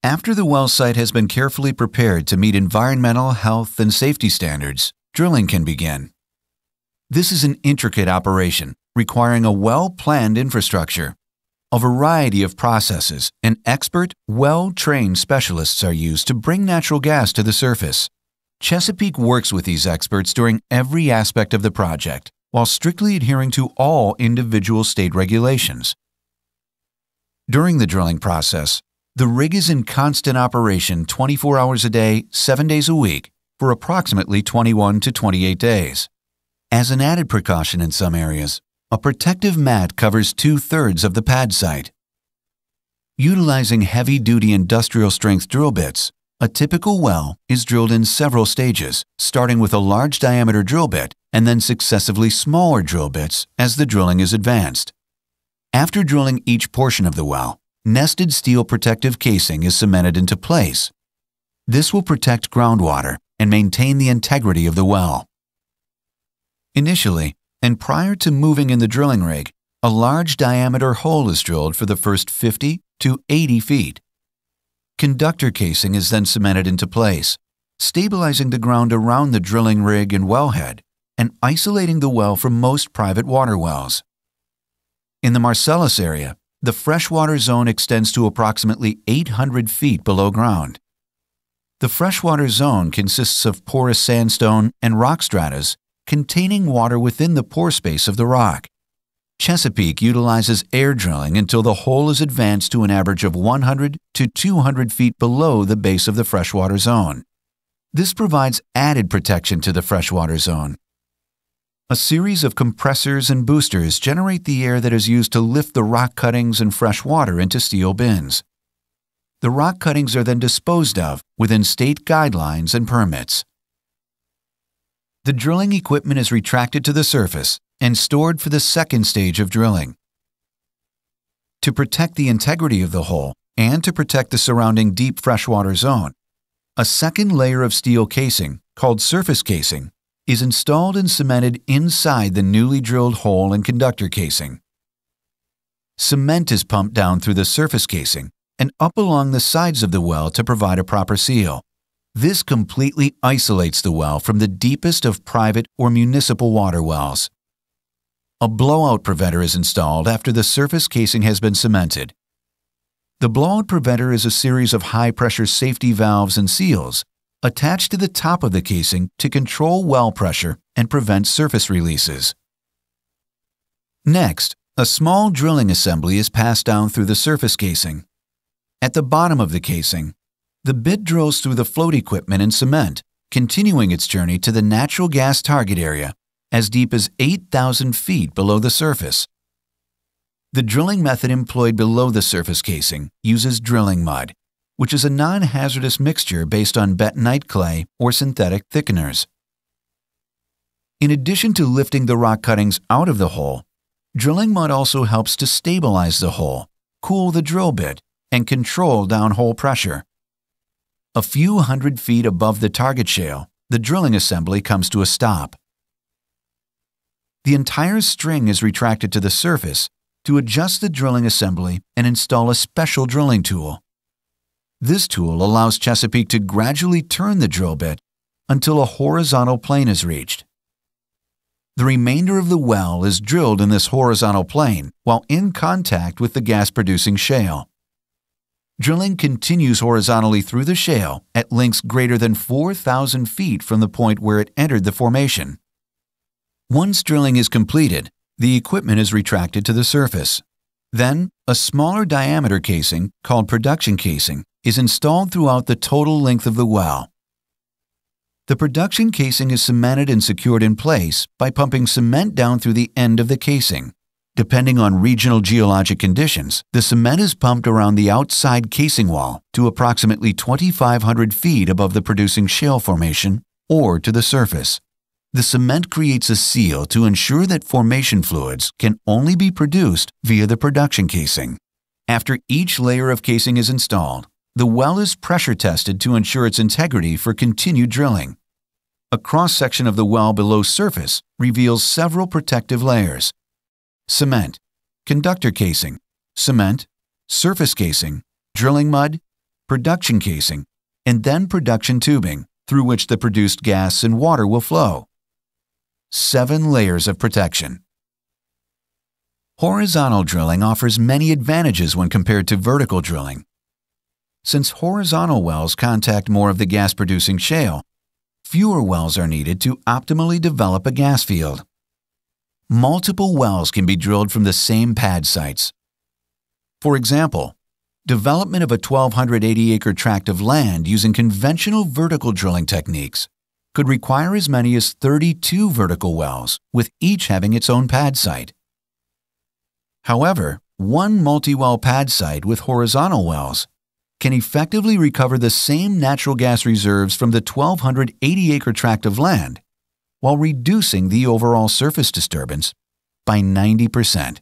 After the well site has been carefully prepared to meet environmental, health, and safety standards, drilling can begin. This is an intricate operation requiring a well-planned infrastructure. A variety of processes and expert, well-trained specialists are used to bring natural gas to the surface. Chesapeake works with these experts during every aspect of the project, while strictly adhering to all individual state regulations. During the drilling process, the rig is in constant operation 24 hours a day, 7 days a week, for approximately 21 to 28 days. As an added precaution in some areas, a protective mat covers 2/3 of the pad site. Utilizing heavy-duty industrial-strength drill bits, a typical well is drilled in several stages, starting with a large diameter drill bit and then successively smaller drill bits as the drilling is advanced. After drilling each portion of the well, nested steel protective casing is cemented into place. This will protect groundwater and maintain the integrity of the well. Initially, and prior to moving in the drilling rig, a large diameter hole is drilled for the first 50 to 80 feet. Conductor casing is then cemented into place, stabilizing the ground around the drilling rig and wellhead, and isolating the well from most private water wells. In the Marcellus area, the freshwater zone extends to approximately 800 feet below ground. The freshwater zone consists of porous sandstone and rock stratas containing water within the pore space of the rock. Chesapeake utilizes air drilling until the hole is advanced to an average of 100 to 200 feet below the base of the freshwater zone. This provides added protection to the freshwater zone. A series of compressors and boosters generate the air that is used to lift the rock cuttings and fresh water into steel bins. The rock cuttings are then disposed of within state guidelines and permits. The drilling equipment is retracted to the surface and stored for the second stage of drilling. To protect the integrity of the hole and to protect the surrounding deep freshwater zone, a second layer of steel casing, called surface casing, is installed and cemented inside the newly drilled hole and conductor casing. Cement is pumped down through the surface casing and up along the sides of the well to provide a proper seal. This completely isolates the well from the deepest of private or municipal water wells. A blowout preventer is installed after the surface casing has been cemented. The blowout preventer is a series of high-pressure safety valves and seals attached to the top of the casing to control well pressure and prevent surface releases. Next, a small drilling assembly is passed down through the surface casing. At the bottom of the casing, the bit drills through the float equipment and cement, continuing its journey to the natural gas target area as deep as 8,000 feet below the surface. The drilling method employed below the surface casing uses drilling mud, which is a non-hazardous mixture based on bentonite clay or synthetic thickeners. In addition to lifting the rock cuttings out of the hole, drilling mud also helps to stabilize the hole, cool the drill bit, and control downhole pressure. A few hundred feet above the target shale, the drilling assembly comes to a stop. The entire string is retracted to the surface to adjust the drilling assembly and install a special drilling tool. This tool allows Chesapeake to gradually turn the drill bit until a horizontal plane is reached. The remainder of the well is drilled in this horizontal plane while in contact with the gas-producing shale. Drilling continues horizontally through the shale at lengths greater than 4,000 feet from the point where it entered the formation. Once drilling is completed, the equipment is retracted to the surface. Then, a smaller diameter casing, called production casing, is installed throughout the total length of the well. The production casing is cemented and secured in place by pumping cement down through the end of the casing. Depending on regional geologic conditions, the cement is pumped around the outside casing wall to approximately 2,500 feet above the producing shale formation or to the surface. The cement creates a seal to ensure that formation fluids can only be produced via the production casing. After each layer of casing is installed, the well is pressure tested to ensure its integrity for continued drilling. A cross-section of the well below surface reveals several protective layers: cement, conductor casing, cement, surface casing, drilling mud, production casing, and then production tubing through which the produced gas and water will flow. 7 layers of protection. Horizontal drilling offers many advantages when compared to vertical drilling. Since horizontal wells contact more of the gas-producing shale, fewer wells are needed to optimally develop a gas field. Multiple wells can be drilled from the same pad sites. For example, development of a 1,280-acre tract of land using conventional vertical drilling techniques could require as many as 32 vertical wells, with each having its own pad site. However, one multi-well pad site with horizontal wells can effectively recover the same natural gas reserves from the 1,280-acre tract of land while reducing the overall surface disturbance by 90%.